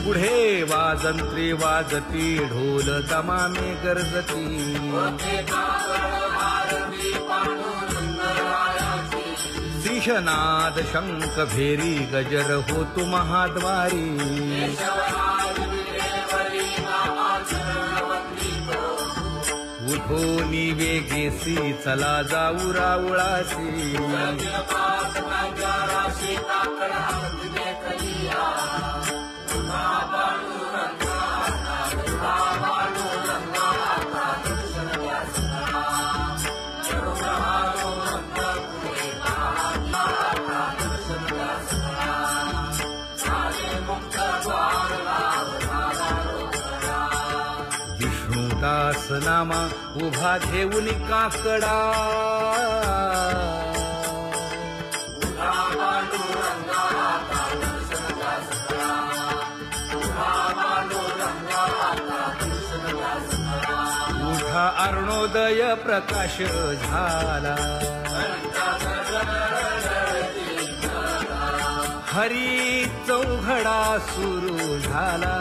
पुढे वाजंत्री वाजती ढोल दमामे गरजती शिशनाद शंख भेरी गजर होतु महाद्वारी उठो निवेगेसी चला जाऊ रावळासी विष्णुदास नामा उभा घेऊन काकडा उठा अरुणोदय प्रकाश झाला हरी चौघडा सुरू झाला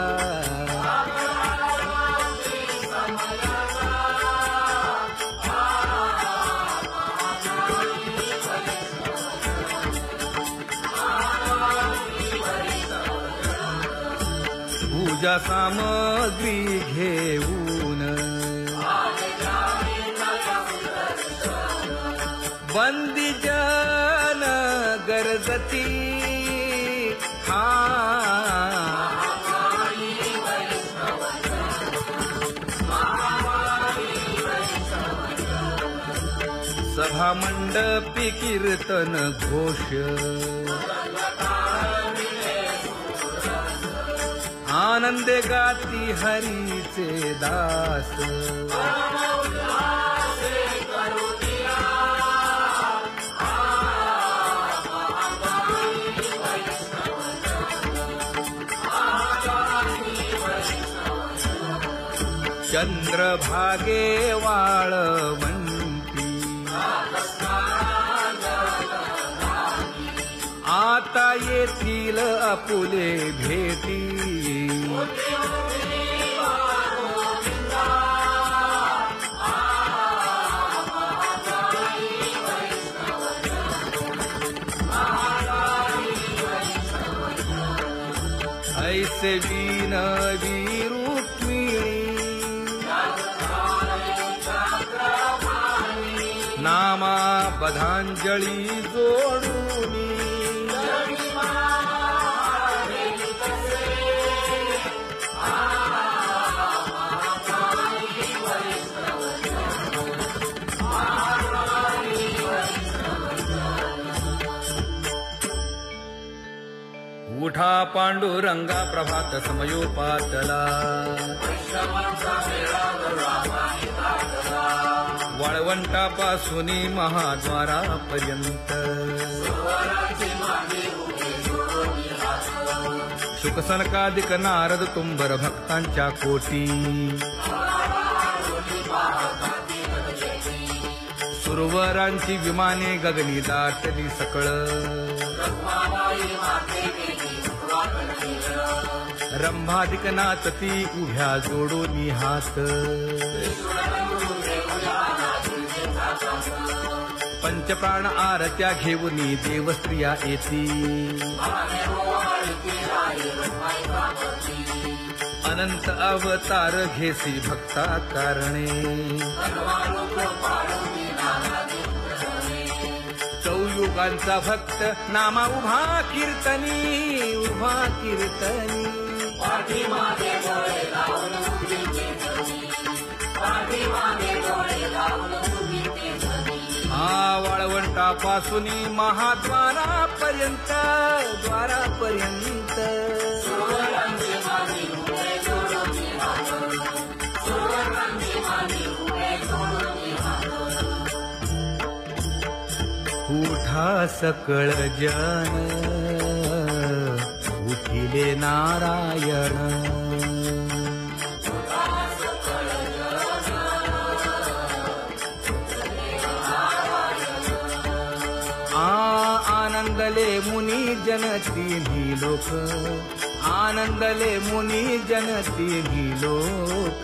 पूजा सामग्री घेऊन बंदी जन गरजती सभा मंडपी कीर्तन घोष आनंदे गाती हरीचे दास चंद्रभागे वाळवंती आता येथील आपुले भेटी ऐसे विनवी रुक्मिणी नामा बधांजळी जोडूनी उठा पांडुरंगा प्रभात समयोपातला वाळवंटापासून महाद्वारापर्यंत शुकसनकादिक नारद तुंबर भक्तांच्या कोटी सुरवरांची विमाने गगनी दाटली सकळ रंभादिक नाचती उभ्या जोडोनी हात पंचप्राण आरत्या घेऊनी देवस्त्रिया येती अनंत अवतार घेसी भक्ता कारणे चौयुगांचा भक्त नामा उभा कीर्तनी उभा कीर्तनी वाळवंटापासून महाद्वारापर्यंत द्वारापर्यंत उठा सकळ जन उठिले नारायण आनंदले मुनी जन तिन्ही लोक, आनंदले मुनी जन तिन्ही लोक.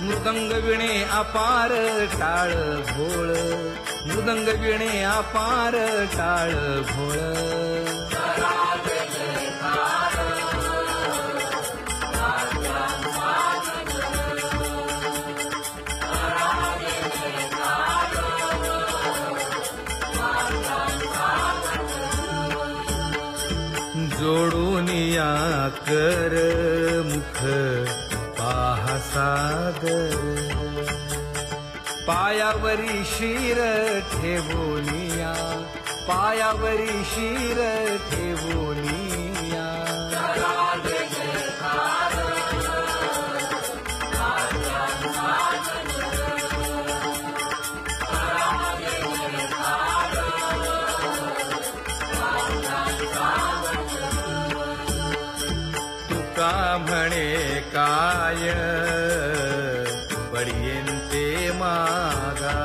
मृदंग विणे अपार टाळ भोळ, मृदंग विणे अपार टाळ भोळ. जोडून या कर मुख पाहा सागर, पायावरी शिर ठेवोनिया, पायावरी शिर ठेवोनिया. तुका म्हणे काय बडियेंते मागा,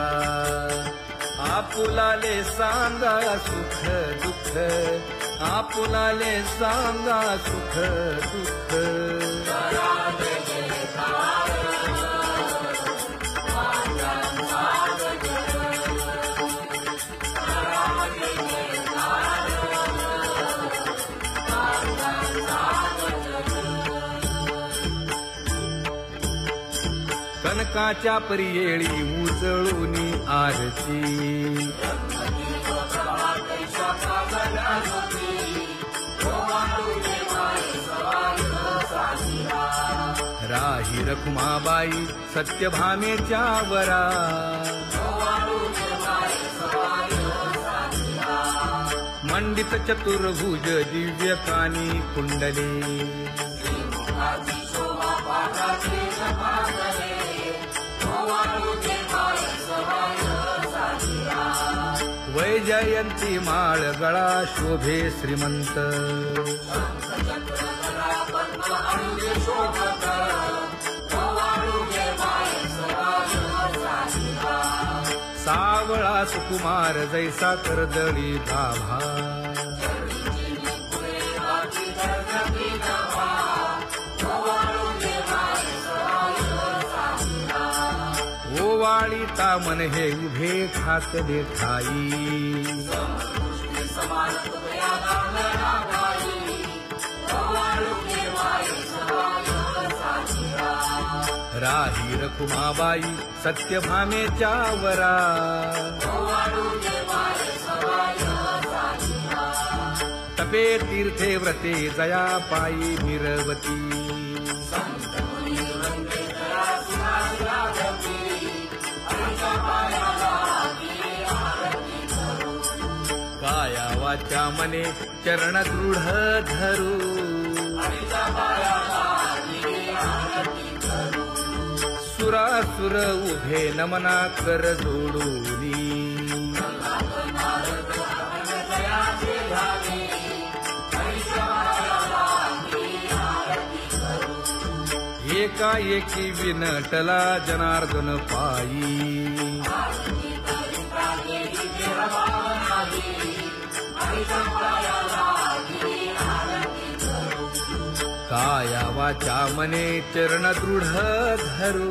आपुलाले सांगा सुख दुःख, आपुलाले सांगा सुख दुःख. कनकाच्या परियेळी उजळूनी आरती, राही रखुमाबाई सत्यभामेच्या वरा, मंडित चतुर्भुज दिव्य कानी कुंडले, वैजयंती माळ गळा शोभे श्रीमंत, सावळा सुकुमार जैसा कर्दळी गाभा, ओवाळी तामन हे उभे खाकले ठाई, राही रखुमाबाई सत्यभामेच्या वरा, तपे तीर्थे व्रते जया पायी मिरवती, काया वाचा मने चरण दृढ धरू, सुरासुर उभे नमना कर जोडूनी, एकाएकी विनटला जनार्दन पायी, काया वाचा मने चरण दृढ धरू,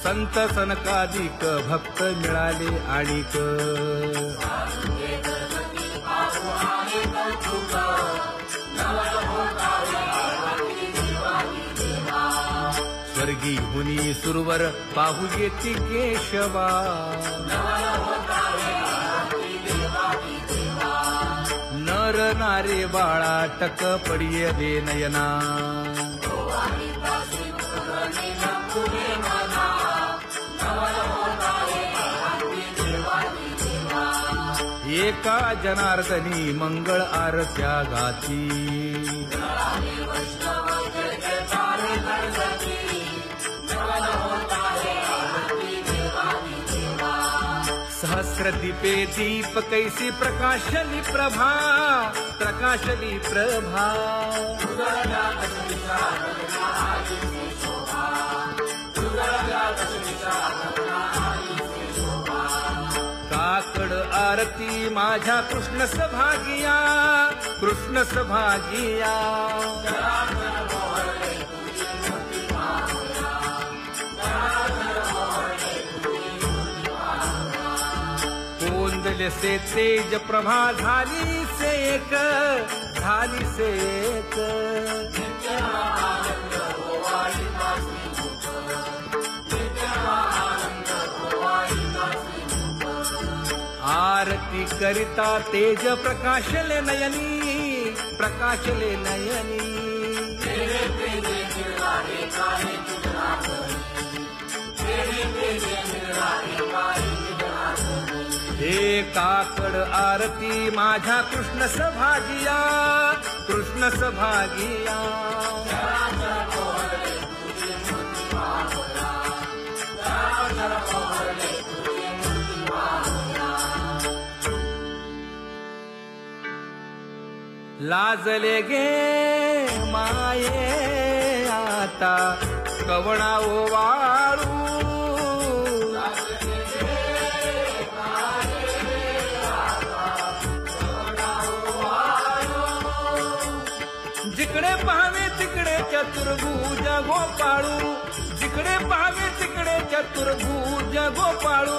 संत सनकादिक भक्त मिळाले आणिक, स्वर्गी हुनी सुरवर पाहू येती केशवा, नर नारे बाळा टक पडिये दे नयना, एका जनार्दनी मंगळ आरत्या गाती, सहस्रदीपे दीप कैसी प्रकाशली प्रभा, प्रकाशली प्रभा. काकड आरती माझ्या कृष्ण सभागिया, कृष्ण सभागिया. कोंदले से तेज प्रभा झाली से एक, झाली से एक. आरती करिता तेज प्रकाशले नयनी, प्रकाशले नयनी. हे काकड आरती माझ्या कृष्ण सभागिया, कृष्ण सभागिया. लाजले गे माये आता कवणा ओवाळू. जिकडे पाहावे तिकडे चतुर्भुज गोपाळू, जिकडे पाहावे तिकडे चतुर्भुज गोपाळू.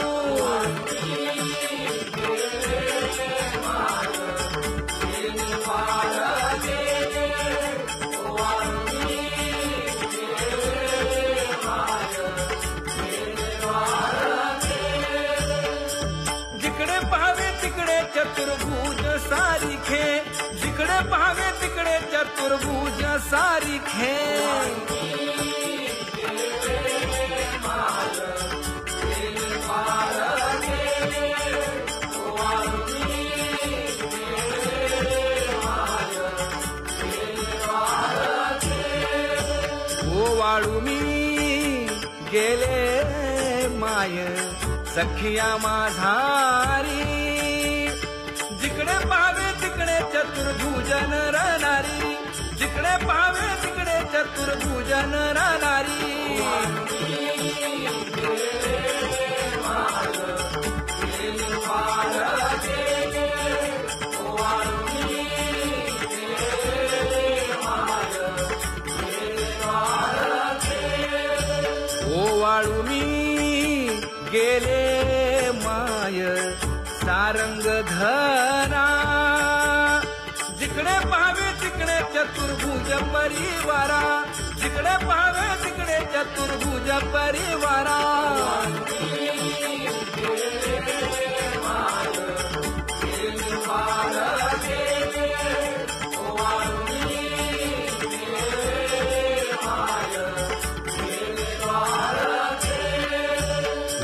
जिकडे पाहावे तिकडे चतुर्भुज सारिखे, जिकडे पाहावे तिकडे चतुर्भुज सारिखे. ओवाळू मी गेले माय सखिया माझारी. जिकडे पाहावे तिकडे चतुर्भुज नरनारी, जिकडे पाहावे तिकडे चतुर्भुज नरनारी. ओवाळू मी गेले माय सारंग धरा. जिकडे पाहावे तिकडे चतुर्भुज परिवारा, जिकडे पाहावे तिकडे चतुर्भुज परिवारा.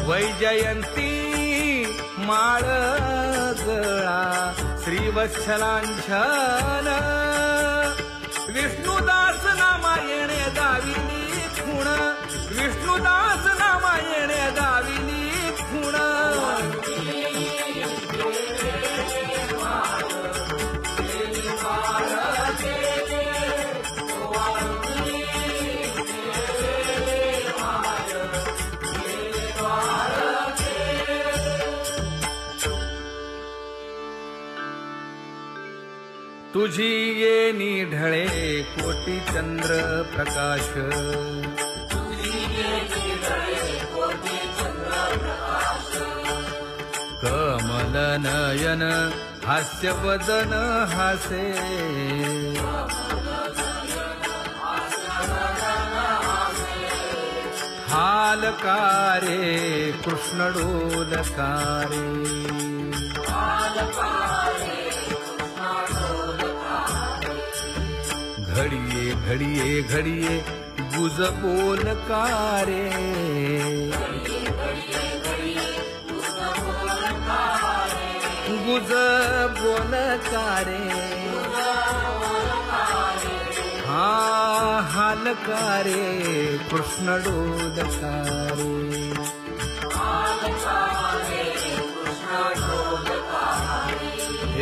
वैजयंती माळ गळा श्रीवत्सलांछन. विष्णुदास नामायणे दाविनी खूण, विष्णुदास नामायणे दाविनी खूण. तुझी ये ढळे कोटी चंद्र प्रकाश. कमल नयन हास्य वदन हासे. हालकारे कृष्ण डोलकारे. घडिये घडिये घडिये गुज बोलकारे. गुज बोलकारे. हा हालकारे कृष्ण डोलकारे.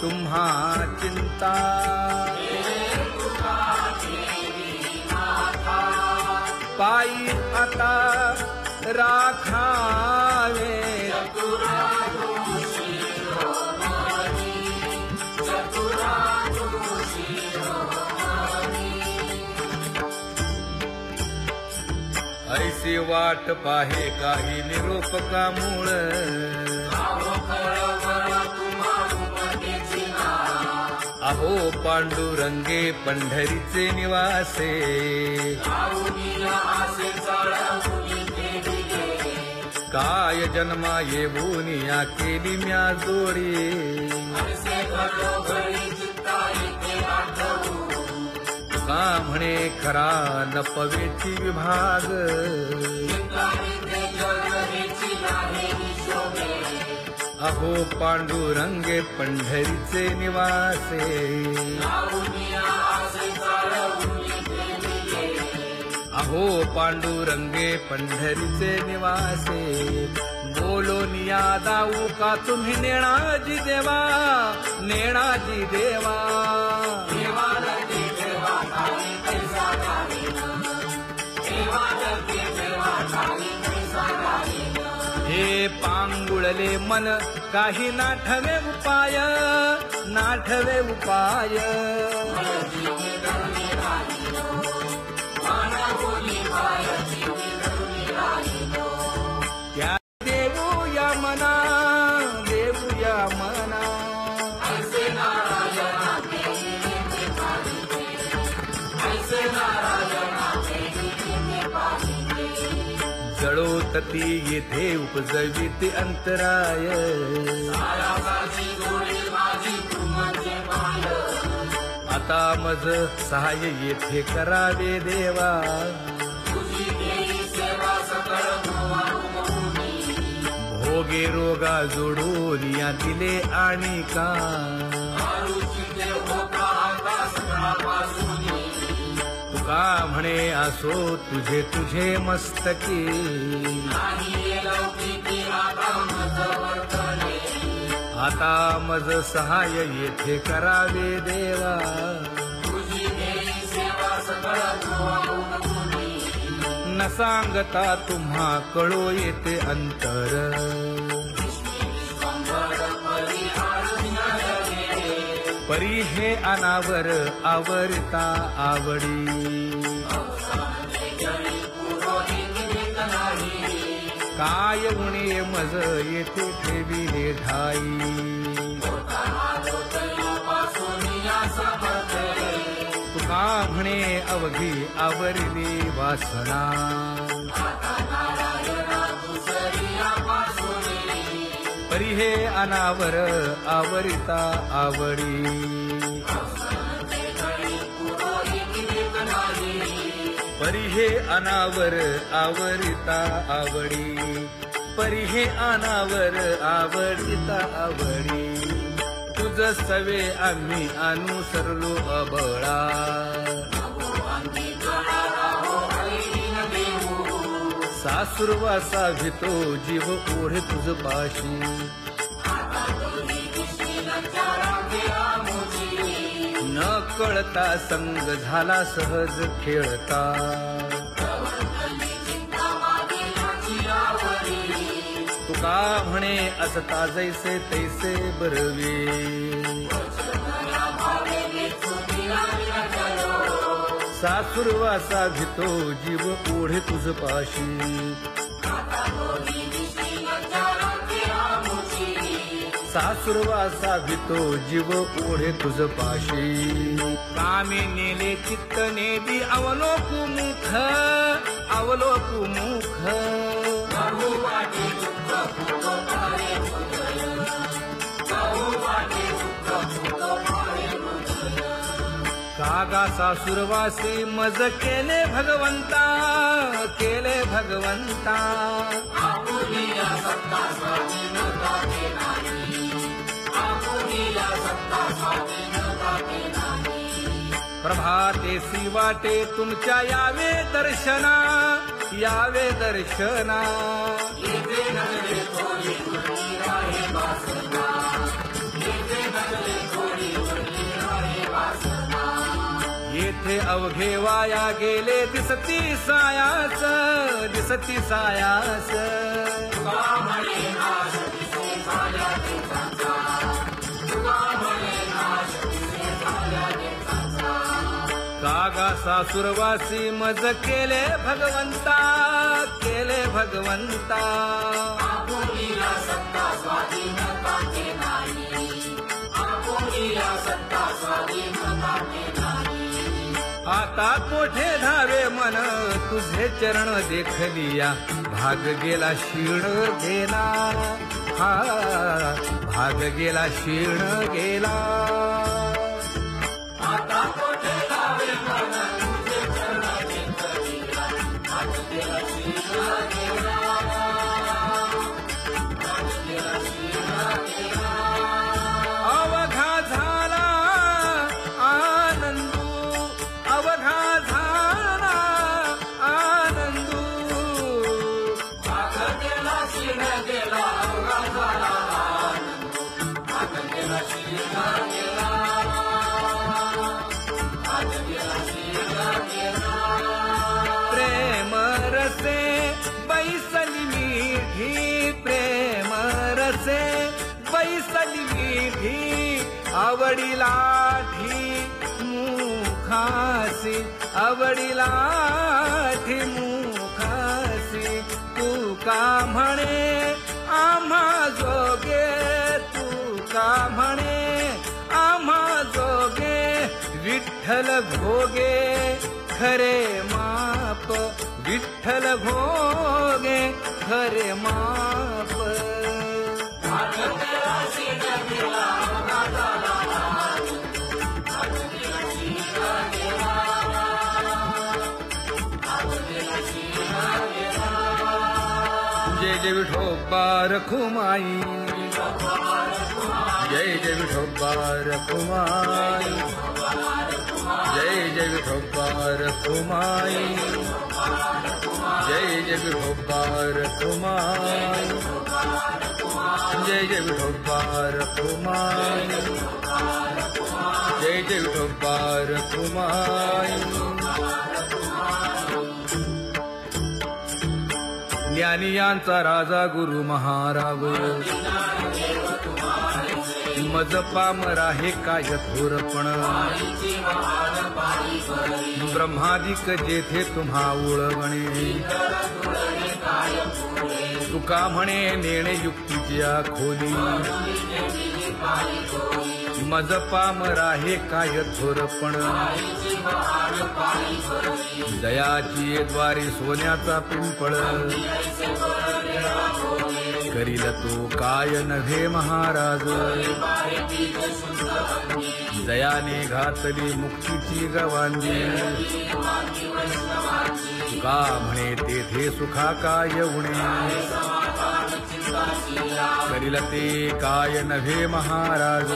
तुम्हा चिंता पायी आता राखावे ऐसी वाट पाहे काही निरोप का मूळ अहो पांडुरंगे पंढरीचे निवासे काय जन्मा येऊन या केली म्या जोडी का म्हणे खरा नपवेची विभाग अहो पांडुरंगे पंढरीचे निवासे अहो पांडुरंगे पंढरीचे निवासे बोलो निया दाऊ का तुम्ही नेणाजी देवा नेणाजी देवा हे पांगुळले मन काही नाठवे उपाय नाठवे उपाय त्या देऊया मना देऊया मना जळोतती येथे उपजविते अंतराय आता मज सहाय्य येथे करावे देवा भोगे रोगा जोडून या दिले आणि का तुका म्हणे असो तुझे तुझे मस्तकी आता मज सहाय्य येथे करावे देवा न सांगता तुम्हा कळो येते अंतर परी हे अनावर आवरता आवडी काय उणे मज येथे ठेविले ठाई तुका म्हणे अवघी आवरली वासना परी हे अनावर आवरिता आवडी परी हे अनावर आवरिता आवडी परी हे अनावर आवडिता आवडी तुझ सवे आम्ही अनुसरलो अबळा सासुरवासा भितो जीव ओढे तुझ पाशी न कळता संग झाला सहज खेळता तुका म्हणे असता जैसे तैसे बरवे सासुरवासा भितो जीव ओढे तुझ पाशी सासुरवासा भितो जीव ओढे तुझ पाशी कामे नेले चित्त नेबी अवलोकु मुख अवलोकु मुख कागा सासुरवासी मज केले भगवंता केले भगवंता प्रभातेसी वाटे तुमच्या यावे दर्शना यावे दर्शना येते नजरे अवघे वाया गेले दिसती सायास दिसती सायास कागा सासुरवासी मज केले भगवंता केले भगवंता आता कोठे धावे मन तुझे चरण देखलिया भाग गेला क्षीण गेला हा भाग गेला क्षीण गेला आता कोठे धावे मन तुझे चरण देखलिया भाग गेला क्षीण गेला भाग गेला क्षीण गेला अवघा झाला आनंदू अवघा झाला आनंदू भाग गेला क्षीण गेला अवघा झाला आनंदू भाग गेला क्षीण गेला भाग गेला क्षीण गेला प्रेम रसे बैसली मीठी प्रेम रसे बैसली मीठी आवडीला मुखासी आवडीला मुखासी तू का म्हणे आम्हा जोगे तू का म्हणे आम्हा जोगे विठ्ठल भोगे खरे माप विठ्ठल भोगे खरे माप जय जय विठोबा रखुमाई जय जय विठोबा रखुमाई जय जय विठोबा रखुमाई जय जय विठोबा रखुमाई जय जय विठोबा रखुमाई जय जय विठोबा रखुमाई ज्ञानियांचा राजा गुरु महाराव मज पामरा हे काय थोरपण ब्रह्मादिक जेथे तुम्हा उळवणे तुका म्हणे नेणे युक्तीच्या खोली मज पामरा हे काय थोरपण दयाची द्वारी सोन्याचा पिंपळ करील तो काय नव्हे महाराज दयाने घातली मुक्तीची गवांजी का म्हणे तेथे सुखा काय उणे करील ते काय नव्हे महाराज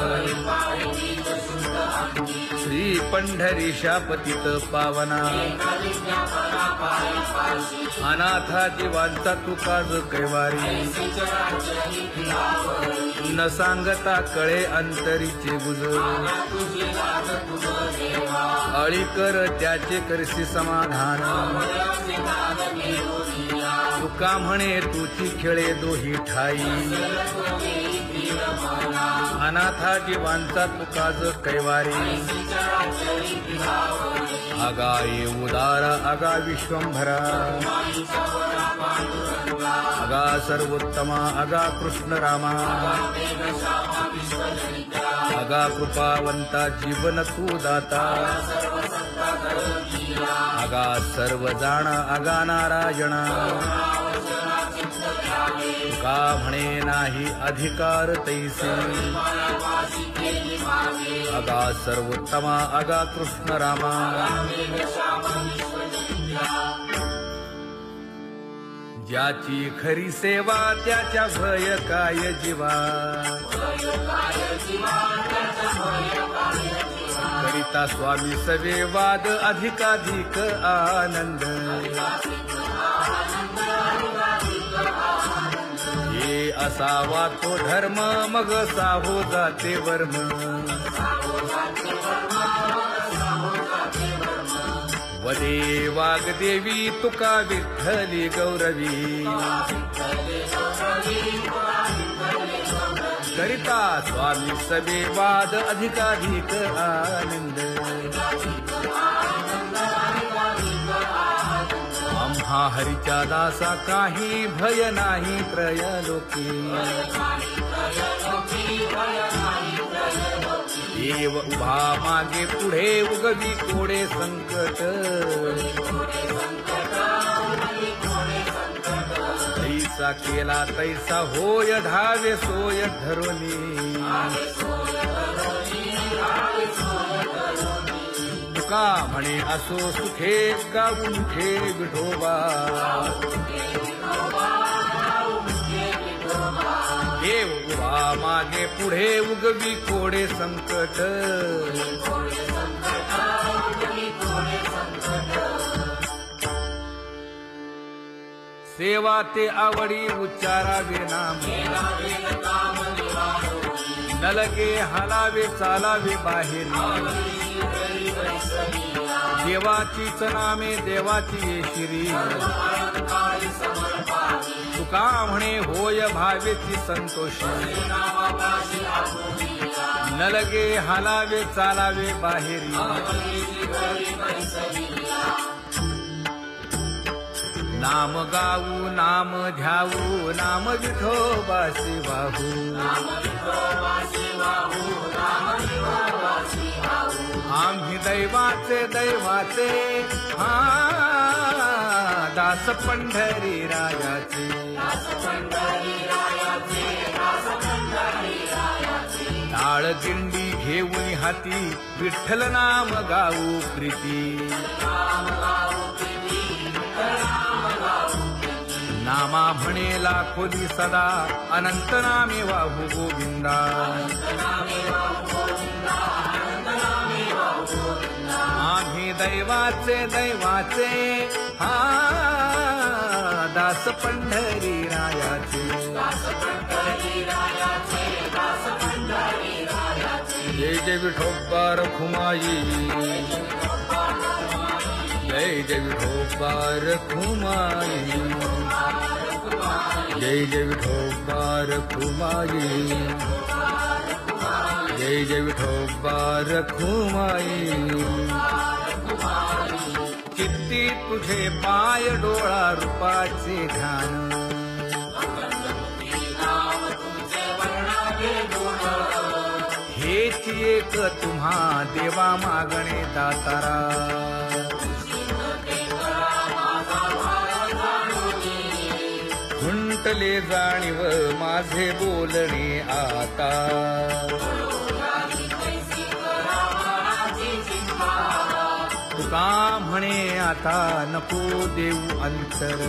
श्री पंढरीशा पतित पावना अनाथा जीवांचा तुकाज कैवारी न सांगता कळे अंतरीचे गुज अळी कर त्याचे करसी समाधान तुका म्हणे तुची खेळे दोही ठाई अनाथा जीवांचा तुकाज कैवारी आगा ये उदार आगा विश्वंभरा आगा सर्वोत्तमा आगा कृष्ण रामा आगा कृपावंता जीवन तू दाता आगा सर्व जाणा आगा नारायणा तुका म्हणे नाही अधिकार तैसे आगा सर्वोत्तमा आगा कृष्ण रामा ज्याची खरी सेवा त्याच्या भय काय जीवा करिता स्वामी सवे वाद अधिकाधिक आनंद ये असावा तो धर्म मग साहो जाते वर्म पदे वाग्देवी तुका विठ्ठली गौरवी करिता स्वामी सबे वाद अधिकाधिक आनंद आम्हा हरीच्या दासा काही भय नाही त्रयलोकी देव उभा मागे पुढे उगवी कोडे संकट तैसा केला तैसा होय धावे सोय धरोनी तुका म्हणे असो सुखे गाऊन ठे विठोबा देव उभा मागे पुढे उगवी कोडे संकट सेवा ते आवडी उच्चारावे नाम न लगे हालावे चालावे बाहेरी देवाचीच नामे देवाची येशिरी तुका म्हणे होय भावेची संतोषी न लगे हालावे चालावे बाहेरी नाम गाऊ नाम ध्याऊ नाम विठोबासी वाहू आम्ही दैवाचे दैवाचे हा दास पंढरी रायाचे टाळ दिंडी घेऊन हाती विठ्ठल नाम गाऊ प्रीती नामा म्हणेला खोली सदा अनंत नामे वाहू गोविंदा आम्ही दैवाचे दैवाचे हा दास पंढरी रायाचे जय जय विठोबा रखुमाई जय जय विठोबा रखुमाई जय जय विठोबा रखुमाई जय जय विठोबा रखुमाई चित्ती तुझे पाय डोळा रूपाचे ध्यान हेच एक तुम्हा देवा मागणे दातारा खुंटले जाणीव माझे बोलणे आता तुका म्हणे आता नको देऊ अंतर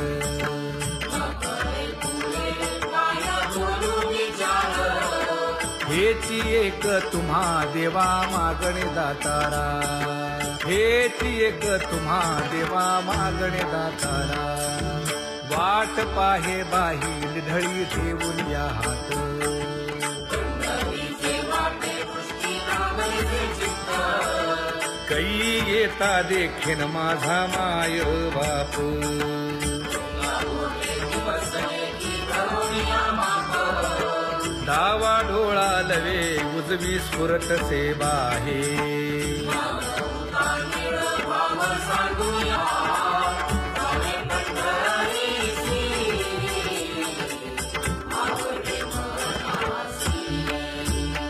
हेची एक तुम्हा देवा मागणे दातारा हेची एक तुम्हा देवा मागणे दातारा वाट पाहे बाही ढळी ठेवून या हात कै येता देखेन माझा माय बाप डावा डोळा लवे उजवी स्फुरत से बाहे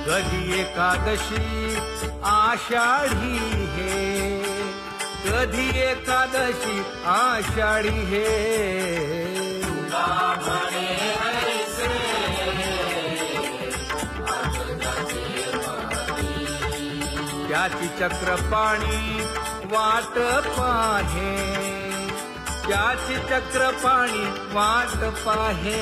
कधी एकादशी आषाढी हे कधी एकादशी आषाढी हे त्याची चक्रपाणी वाट पाहे त्याची चक्रपाणी वाट पाहे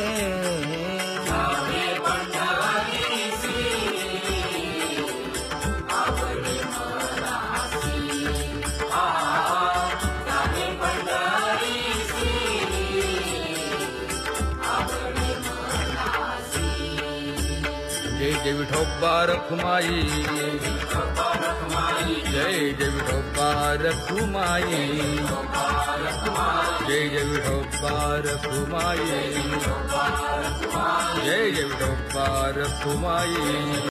जय जय विठोबा रखुमाई जय जय विठोबा रखुमाई जय जय विठोबा रखुमाई जय जय विठोबा रखुमाई